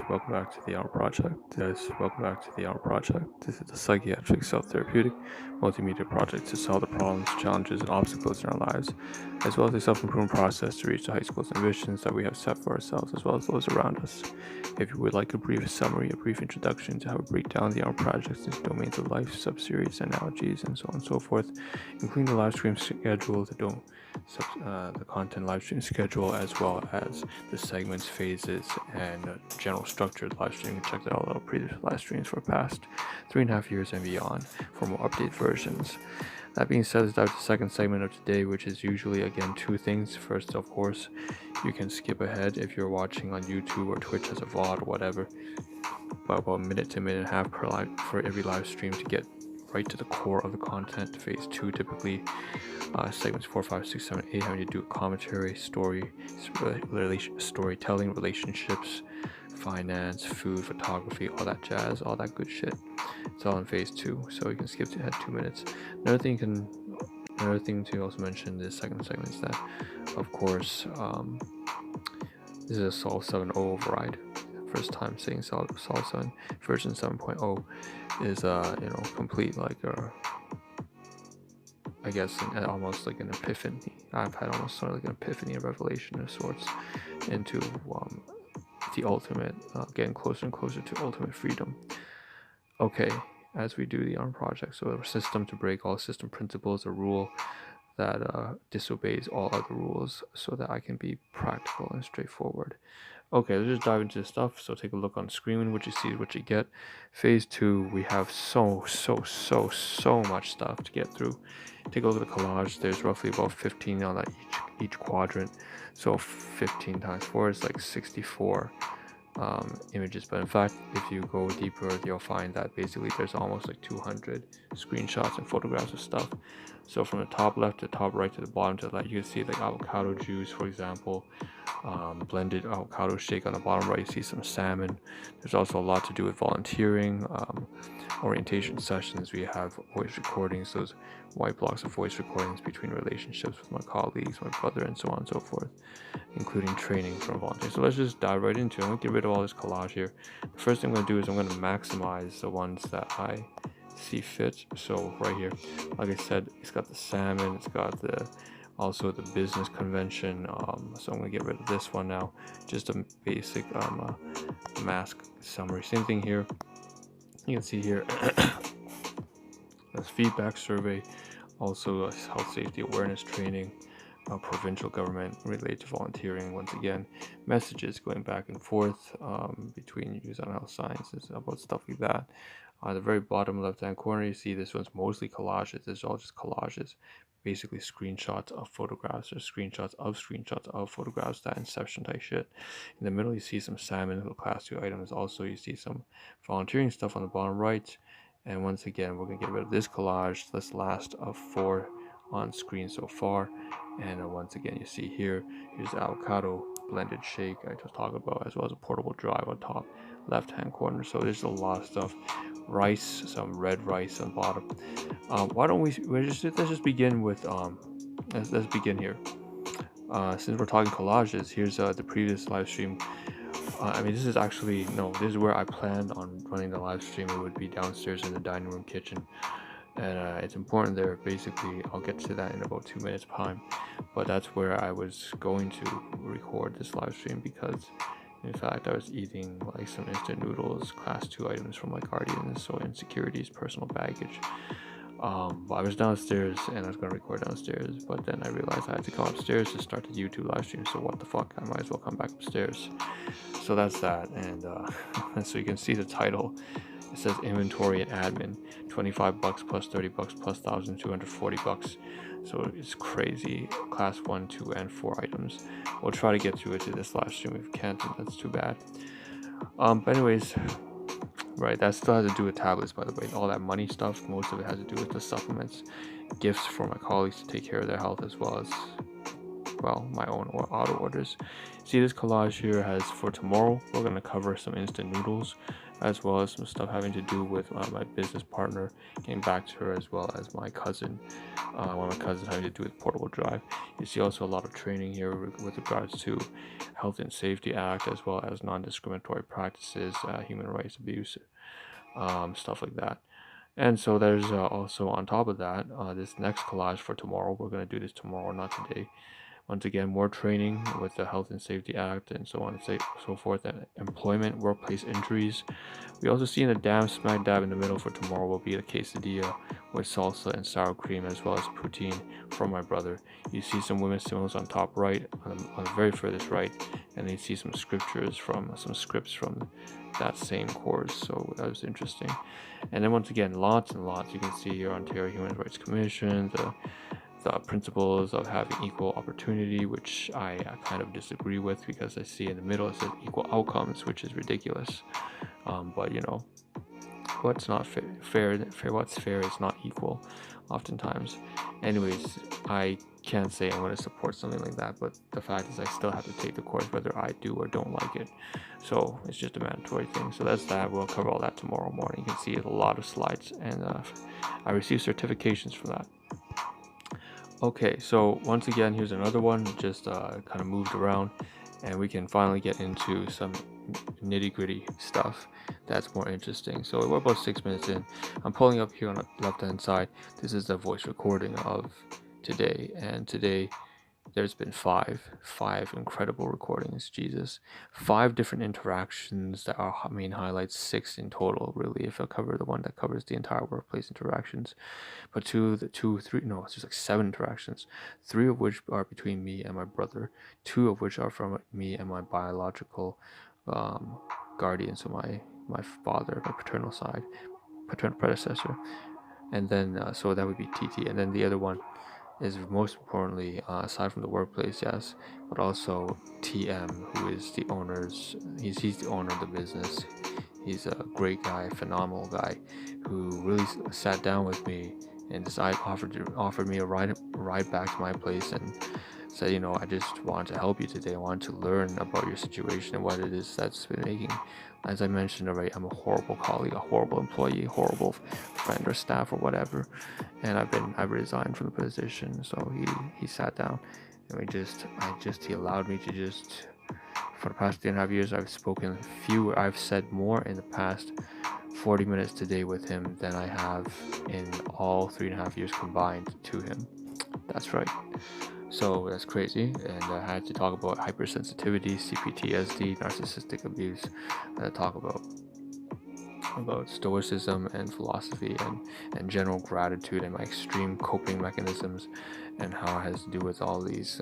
Welcome back to the Ahn Rho Project. This is a psychiatric, self-therapeutic, multimedia project to solve the problems, challenges, and obstacles in our lives, as well as a self-improvement process to reach the high school's ambitions that we have set for ourselves, as well as those around us. If you would like a brief summary, a brief introduction to how we break down the Ahn Rho Project into domains of life, sub-series, analogies, and so on and so forth, including the live stream schedule, the content live stream schedule, as well as the segments, phases, and general structured live stream. Check out all our previous live streams for past 3.5 years and beyond for more updated versions. That being said, let's dive to the second segment of today, which is usually, again, two things. First, of course, you can skip ahead if you're watching on YouTube or Twitch as a VOD or whatever, about a minute to a minute and a half for every live stream to get right to the core of the content. Phase 2 typically segments 4, 5, 6, 7, 8 having to do with commentary, storytelling, relationships, finance, food, photography, all that jazz, all that good shit. It's all in phase 2, so you can skip ahead 2 minutes. Another thing to also mention this second segment is that, of course, this is a Sol 7.0 override. First time saying Sol 7 version 7.0 is complete, like I guess almost like an epiphany. I've had almost sort of like an epiphany, a revelation of sorts into the ultimate, getting closer and closer to ultimate freedom. Okay, as we do the Ahn Project, so a system to break all system principles, a rule that disobeys all other rules, so that I can be practical and straightforward. Okay, let's just dive into this stuff. So take a look on screen. What you see is what you get. Phase 2, we have so much stuff to get through. Take a look at the collage. There's roughly about 15 on that each quadrant. So 15 times 4 is like 64 images. But in fact, if you go deeper, you'll find that basically there's almost like 200 screenshots and photographs of stuff. So from the top left to the top right to the bottom to the left, you can see like avocado juice, for example, blended avocado shake on the bottom right. You see some salmon. There's also a lot to do with volunteering, orientation sessions. We have voice recordings, those white blocks of voice recordings between relationships with my colleagues, my brother, and so on and so forth, including training from volunteers. So let's just dive right into it. I'm going to get rid of all this collage here. The first thing I'm going to do is I'm going to maximize the ones that I see fit. So right here, like I said, it's got the salmon, it's got also the business convention. So I'm gonna get rid of this one now. Just a basic mask summary. Same thing here. You can see here this feedback survey, also health safety awareness training, provincial government related to volunteering. Once again, messages going back and forth between youth on health sciences about stuff like that. On the very bottom left hand corner, you see this one's mostly collages. This is all just collages, basically screenshots of photographs or screenshots of photographs, that Inception type shit. In the middle, you see some salmon class 2 items. Also, you see some volunteering stuff on the bottom right. And once again, we're going to get rid of this collage, this last of 4 on screen so far. And once again, you see here's the avocado blended shake I just talked about, as well as a portable drive on top left hand corner. So there's a lot of stuff. Rice, some red rice on bottom. Why don't let's just begin with let's begin here. Since we're talking collages, here's the previous live stream. This is where I planned on running the live stream. It would be downstairs in the dining room kitchen, and it's important there. Basically, I'll get to that in about 2 minutes time, but that's where I was going to record this live stream because, in fact, I was eating like some instant noodles, class 2 items from my guardians, so insecurities, personal baggage. But I was downstairs and I was going to record downstairs, but then I realized I had to come upstairs to start the YouTube live stream, so what the fuck, I might as well come back upstairs. So that's that, and so you can see the title. It says inventory and admin, $25 plus $30 plus $1,240. So it's crazy. Class 1, 2, and 4 items. We'll try to get through it to this live stream. If we can't, that's too bad. But anyways, right, that still has to do with tablets, by the way. All that money stuff, most of it has to do with the supplements, gifts for my colleagues to take care of their health, as well as well, my own auto orders. See, this collage here has, for tomorrow, we're going to cover some instant noodles, as well as some stuff having to do with my business partner, getting back to her, as well as my cousin, one of my cousins having to do with portable drive. You see also a lot of training here with regards to Health and Safety Act, as well as non-discriminatory practices, human rights abuse, stuff like that. And so there's also on top of that, this next collage for tomorrow. We're going to do this tomorrow, not today. Once again, more training with the Health and Safety Act and so on and so forth, and employment, workplace injuries. We also see in the smack dab in the middle for tomorrow will be the quesadilla with salsa and sour cream, as well as poutine from my brother. You see some women's symbols on top right, on the very furthest right, and then you see some scripts from that same course. So that was interesting. And then once again, lots and lots. You can see here Ontario Human Rights Commission, the principles of having equal opportunity, which I kind of disagree with, because I see in the middle it says equal outcomes, which is ridiculous. But you know, what's not fair, what's fair is not equal, oftentimes. Anyways, I can't say I'm going to support something like that, but the fact is I still have to take the course whether I do or don't like it. So it's just a mandatory thing. So that's that. We'll cover all that tomorrow morning. You can see a lot of slides, and I received certifications for that. Okay, so once again, here's another one, just kind of moved around, and we can finally get into some nitty-gritty stuff that's more interesting. So we're about 6 minutes in. I'm pulling up here on the left-hand side. This is the voice recording of today, and today there's been five incredible recordings. Jesus, 5 different interactions that are main highlights, 6 in total, really, if I cover the one that covers the entire workplace interactions. But it's just like 7 interactions, 3 of which are between me and my brother, 2 of which are from me and my biological guardian, so my father, my paternal predecessor. And then so that would be TT, and then the other one is most importantly, aside from the workplace, yes, but also TM, who is the he's the owner of the business. He's a great guy, phenomenal guy, who really sat down with me and offered me a ride back to my place, and said, you know, I just wanted to help you today. I wanted to learn about your situation and what it is that's been making. As I mentioned already, I'm a horrible colleague, a horrible employee, horrible friend or staff or whatever, and I've resigned from the position. So he sat down, and he allowed me to just, for the past 3.5 years, I've said more in the past 40 minutes today with him than I have in all 3.5 years combined to him. That's right. So that's crazy, and I had to talk about hypersensitivity, CPTSD, narcissistic abuse. I had to talk about stoicism and philosophy, and general gratitude, and my extreme coping mechanisms, and how it has to do with all these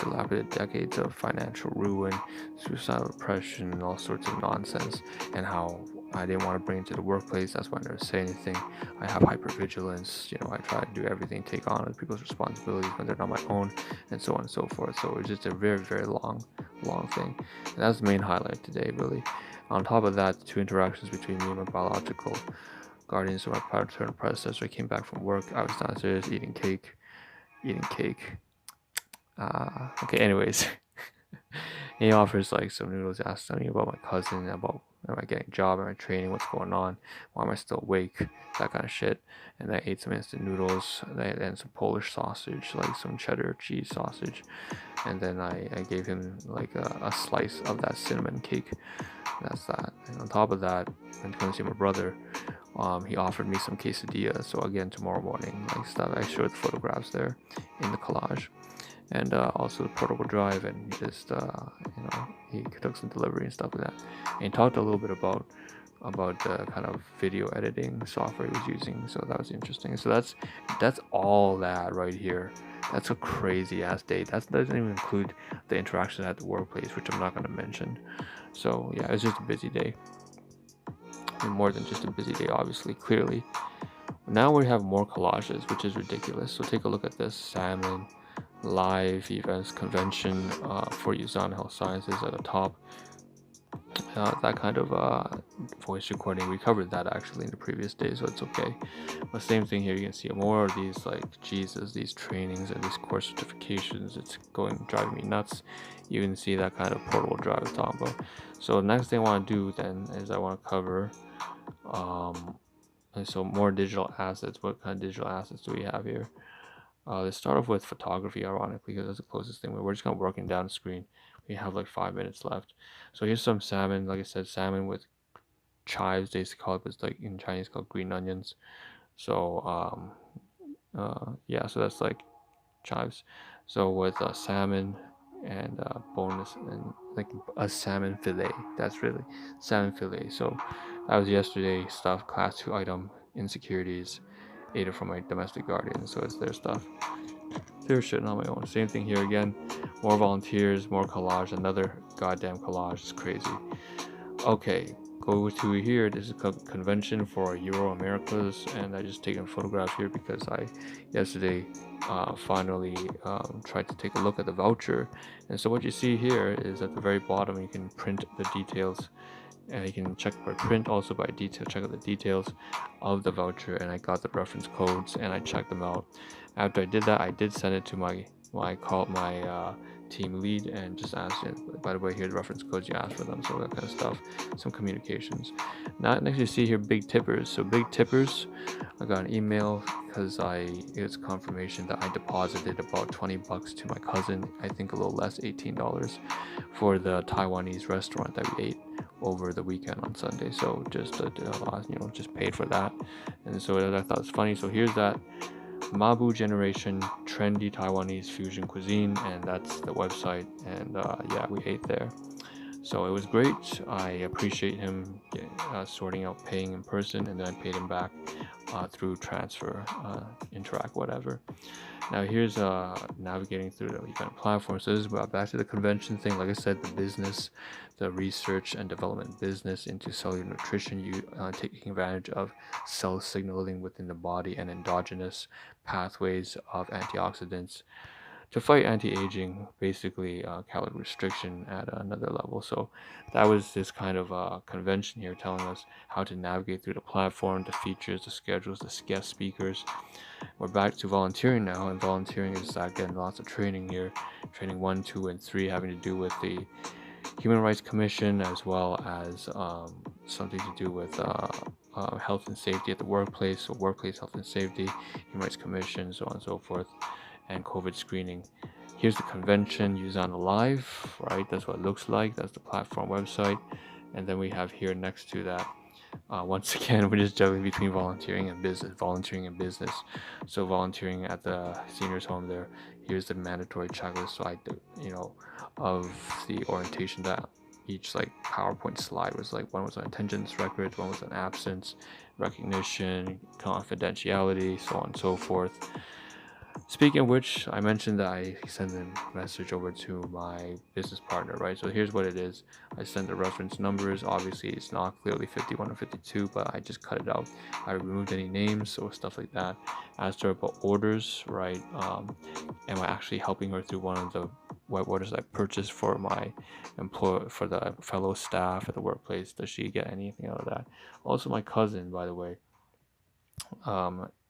dilapidated decades of financial ruin, suicidal depression, and all sorts of nonsense, and how I didn't want to bring it to the workplace. That's why I never say anything. I have hypervigilance. You know, I try to do everything, take on other people's responsibilities when they're not my own, and so on and so forth. So it's just a very, very long thing. And that's the main highlight today, really. On top of that, 2 interactions between me and my biological guardians of my paternal predecessor. I came back from work. I was downstairs eating cake. Okay, anyways. He offers like some noodles, asks me about my cousin, about am I getting a job, am I training, what's going on, why am I still awake, that kind of shit. And I ate some instant noodles and some Polish sausage, like some cheddar cheese sausage. And then I gave him like a slice of that cinnamon cake. That's that. And on top of that, when I see my brother, he offered me some quesadilla. So again, tomorrow morning, like stuff, I showed photographs there in the collage. And also the portable drive, and he took some delivery and stuff like that. And he talked a little bit about the kind of video editing software he was using, so that was interesting. So that's all that right here. That's a crazy ass day. That doesn't even include the interactions at the workplace, which I'm not going to mention. So yeah, it's just a busy day, and more than just a busy day, obviously, clearly. Now we have more collages, which is ridiculous. So take a look at this: salmon, live events, convention for Uzan Health Sciences at the top. that kind of voice recording. We covered that actually in the previous day, so it's okay. But same thing here. You can see more of these, like, Jesus, these trainings and these course certifications. It's driving me nuts. You can see that kind of portable drive I'm talking about. So the next thing I want to do then is I want to cover and so more digital assets. What kind of digital assets do we have here? Let's start off with photography, ironically, because that's the closest thing. We're just kind of working down the screen. We have like 5 minutes left. So here's some salmon. Like I said, salmon with chives, they call it, but it's like in Chinese called green onions. So yeah, so that's like chives. So with salmon and bonus and like a salmon fillet. That's really salmon fillet. So that was yesterday stuff. Class 2 item. Insecurities. Ate it from my domestic guardian. So it's their stuff. They're shitting on my own. Same thing here again. More volunteers, more collage. Another goddamn collage. It's crazy. Okay, go to here. This is a convention for Euro Americas, and I just taken a photograph here because I yesterday finally tried to take a look at the voucher. And so what you see here is at the very bottom you can print the details, and you can check by print, also by detail, check out the details of the voucher. And I got the reference codes and I checked them out. After I did that, I did send it to my team lead and just asked him, by the way, here's the reference codes, you asked for them, so that kind of stuff, some communications. Now next you see here big tippers. So big tippers, I got an email because it's confirmation that I deposited about $20 to my cousin, I think a little less, $18, for the Taiwanese restaurant that we ate over the weekend on Sunday. So just just paid for that. And so I thought it was funny. So here's that Mabu Generation Trendy Taiwanese Fusion Cuisine, and that's the website. And yeah, we ate there. So it was great. I appreciate him sorting out paying in person, and then I paid him back through transfer, Interact, whatever. Now here's navigating through the event platform. So this is back to the convention thing. Like I said, the business, the research and development business into cellular nutrition, you taking advantage of cell signaling within the body and endogenous pathways of antioxidants to fight anti-aging, basically calorie restriction at another level. So that was this kind of convention here, telling us how to navigate through the platform, the features, the schedules, the guest speakers. We're back to volunteering now, and volunteering is again lots of training here. Training 1, 2, and 3 having to do with the Human Rights Commission, as well as something to do with health and safety at the workplace, so workplace health and safety, Human Rights Commission, so on and so forth, and COVID screening. Here's the convention, use on live, right? That's what it looks like. That's the platform website. And then we have here next to that, once again, we're just juggling between volunteering and business. So volunteering at the seniors home there. Here's the mandatory checklist. So of the orientation, that each like PowerPoint slide was like, one was on attendance records, one was on absence recognition, confidentiality, so on and so forth. Speaking of which, I mentioned that I sent a message over to my business partner, right? So here's what it is. I sent the reference numbers. Obviously, it's not clearly 51 or 52, but I just cut it out. I removed any names or stuff like that. Asked her about orders, right? Am I actually helping her through one of the web orders I purchased for my for the fellow staff at the workplace? Does she get anything out of that? Also, my cousin, by the way,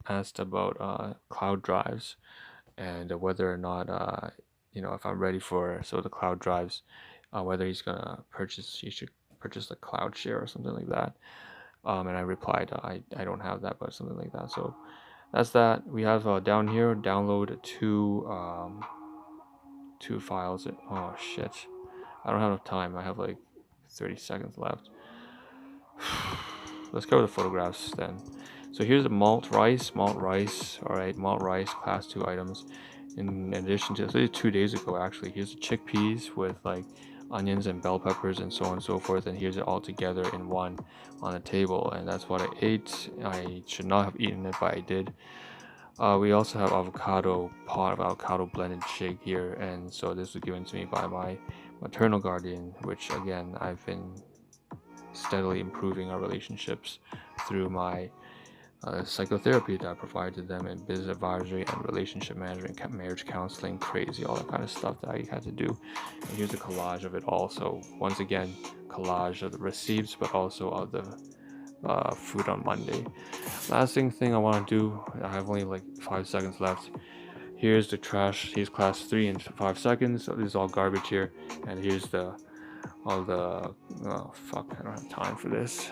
asked about cloud drives and whether or not if I'm ready for the cloud drives, whether he should purchase a cloud share or something like that. And I replied, I don't have that, but something like that. So that's that. We have down here, download two files. Oh shit, I don't have enough time. I have like 30 seconds left. Let's go to the photographs then. So here's the malt rice. All right, malt rice, class 2 items. In addition to, so this is 2 days ago actually. Here's the chickpeas with like onions and bell peppers and so on and so forth. And here's it all together in one on a table. And that's what I ate. I should not have eaten it, but I did. We also have pot of avocado blended shake here. And so this was given to me by my maternal guardian, which again, I've been steadily improving our relationships through my psychotherapy that I provided to them, and business advisory and relationship management, marriage counseling, crazy, all that kind of stuff that I had to do. And here's a collage of it all. So once again, collage of the receipts, but also of the food on Monday. Last thing I want to do, I have only like 5 seconds left. Here's the trash. Here's class 3 in 5 seconds. So this is all garbage here. And here's all the, oh fuck, I don't have time for this.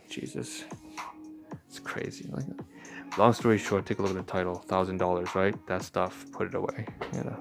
Jesus. It's crazy. Like, long story short, take a look at the title. $1,000, right? That stuff, put it away.